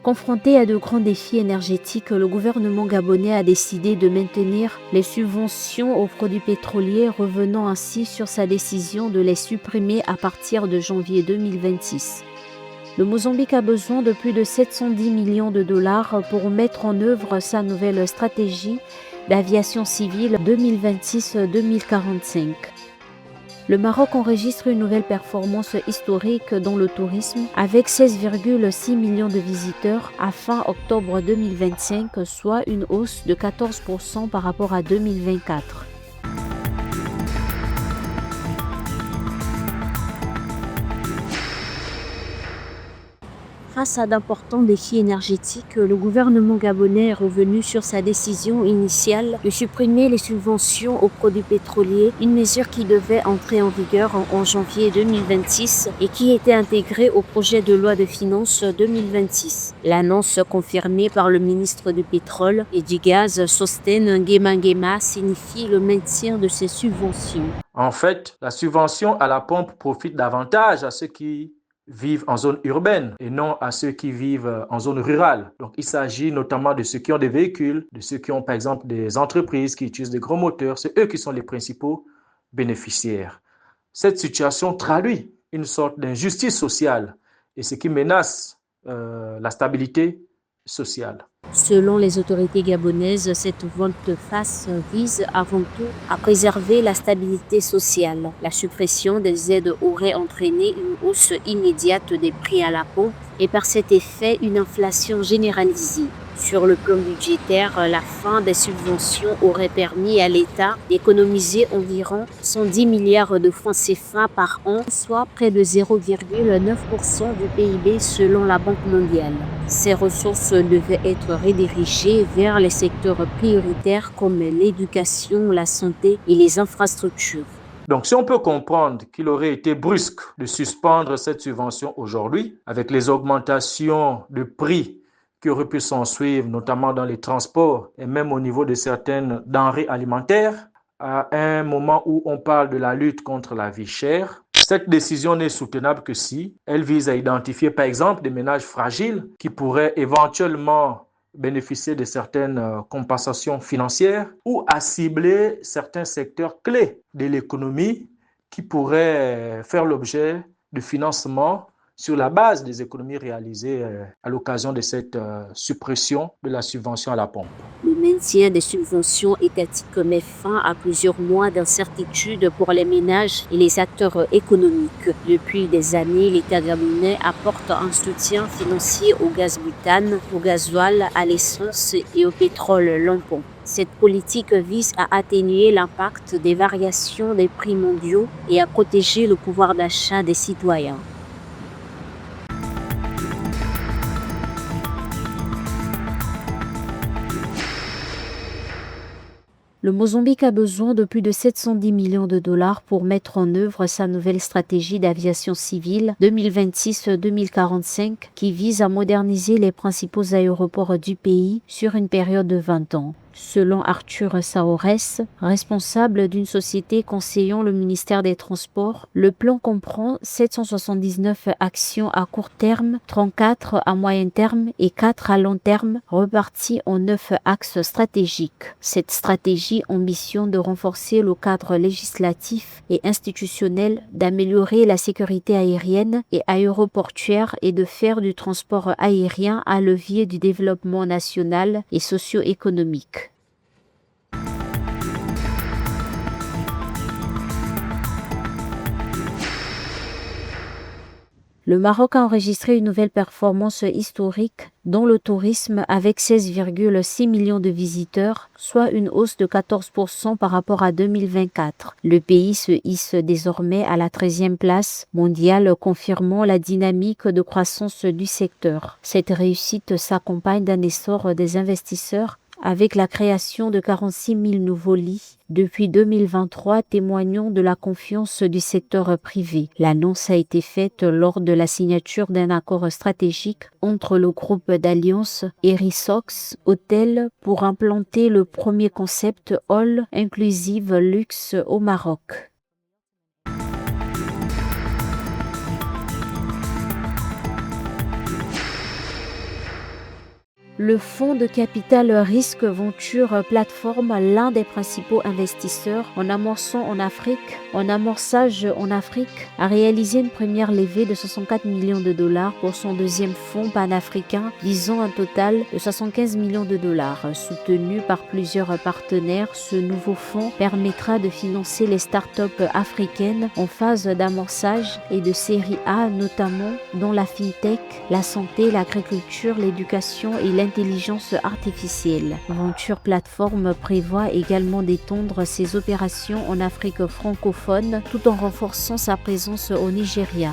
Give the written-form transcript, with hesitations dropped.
Confronté à de grands défis énergétiques, le gouvernement gabonais a décidé de maintenir les subventions aux produits pétroliers, revenant ainsi sur sa décision de les supprimer à partir de janvier 2026. Le Mozambique a besoin de plus de 710 millions de dollars pour mettre en œuvre sa nouvelle stratégie d'aviation civile 2026-2045. Le Maroc enregistre une nouvelle performance historique dans le tourisme avec 16,6 millions de visiteurs à fin octobre 2025, soit une hausse de 14% par rapport à 2024. Face à d'importants défis énergétiques, le gouvernement gabonais est revenu sur sa décision initiale de supprimer les subventions aux produits pétroliers, une mesure qui devait entrer en vigueur en janvier 2026 et qui était intégrée au projet de loi de finances 2026. L'annonce confirmée par le ministre du Pétrole et du Gaz, Sostène Nguema, signifie le maintien de ces subventions. En fait, la subvention à la pompe profite davantage à ceux qui vivent en zone urbaine et non à ceux qui vivent en zone rurale. Donc, il s'agit notamment de ceux qui ont des véhicules, de ceux qui ont par exemple des entreprises qui utilisent des gros moteurs. C'est eux qui sont les principaux bénéficiaires. Cette situation traduit une sorte d'injustice sociale et ce qui menace la stabilité sociale. Selon les autorités gabonaises, cette volte-face vise avant tout à préserver la stabilité sociale. La suppression des aides aurait entraîné une hausse immédiate des prix à la pompe et par cet effet une inflation généralisée. Sur le plan budgétaire, la fin des subventions aurait permis à l'État d'économiser environ 110 milliards de francs CFA par an, soit près de 0,9% du PIB selon la Banque mondiale. Ces ressources devaient être redirigées vers les secteurs prioritaires comme l'éducation, la santé et les infrastructures. Donc, si on peut comprendre qu'il aurait été brusque de suspendre cette subvention aujourd'hui, avec les augmentations de prix qui auraient pu s'en suivre, notamment dans les transports et même au niveau de certaines denrées alimentaires, à un moment où on parle de la lutte contre la vie chère, cette décision n'est soutenable que si elle vise à identifier, par exemple, des ménages fragiles qui pourraient éventuellement bénéficier de certaines compensations financières ou à cibler certains secteurs clés de l'économie qui pourraient faire l'objet de financement sur la base des économies réalisées à l'occasion de cette suppression de la subvention à la pompe. Le maintien des subventions étatiques met fin à plusieurs mois d'incertitude pour les ménages et les acteurs économiques. Depuis des années, l'État gabonais apporte un soutien financier au gaz butane, au gasoil, à l'essence et au pétrole lampon. Cette politique vise à atténuer l'impact des variations des prix mondiaux et à protéger le pouvoir d'achat des citoyens. Le Mozambique a besoin de plus de 710 millions de dollars pour mettre en œuvre sa nouvelle stratégie d'aviation civile 2026-2045 qui vise à moderniser les principaux aéroports du pays sur une période de 20 ans. Selon Arthur Saores, responsable d'une société conseillant le ministère des Transports, le plan comprend 779 actions à court terme, 34 à moyen terme et 4 à long terme, reparties en 9 axes stratégiques. Cette stratégie ambitionne de renforcer le cadre législatif et institutionnel, d'améliorer la sécurité aérienne et aéroportuaire et de faire du transport aérien un levier du développement national et socio-économique. Le Maroc a enregistré une nouvelle performance historique dans le tourisme avec 16,6 millions de visiteurs, soit une hausse de 14% par rapport à 2024. Le pays se hisse désormais à la 13e place mondiale, confirmant la dynamique de croissance du secteur. Cette réussite s'accompagne d'un essor des investisseurs avec la création de 46 000 nouveaux lits depuis 2023, témoignant de la confiance du secteur privé. L'annonce a été faite lors de la signature d'un accord stratégique entre le groupe d'alliance Erisox Hôtel pour implanter le premier concept All Inclusive Luxe au Maroc. Le fonds de capital risque Venture Plateforme, l'un des principaux investisseurs en amorçage en Afrique, a réalisé une première levée de 64 millions de dollars pour son deuxième fonds panafricain, visant un total de 75 millions de dollars. Soutenu par plusieurs partenaires, ce nouveau fonds permettra de financer les startups africaines en phase d'amorçage et de série A, notamment dans la fintech, la santé, l'agriculture, l'éducation et l'intelligence artificielle. Venture Plateforme prévoit également d'étendre ses opérations en Afrique francophone tout en renforçant sa présence au Nigeria.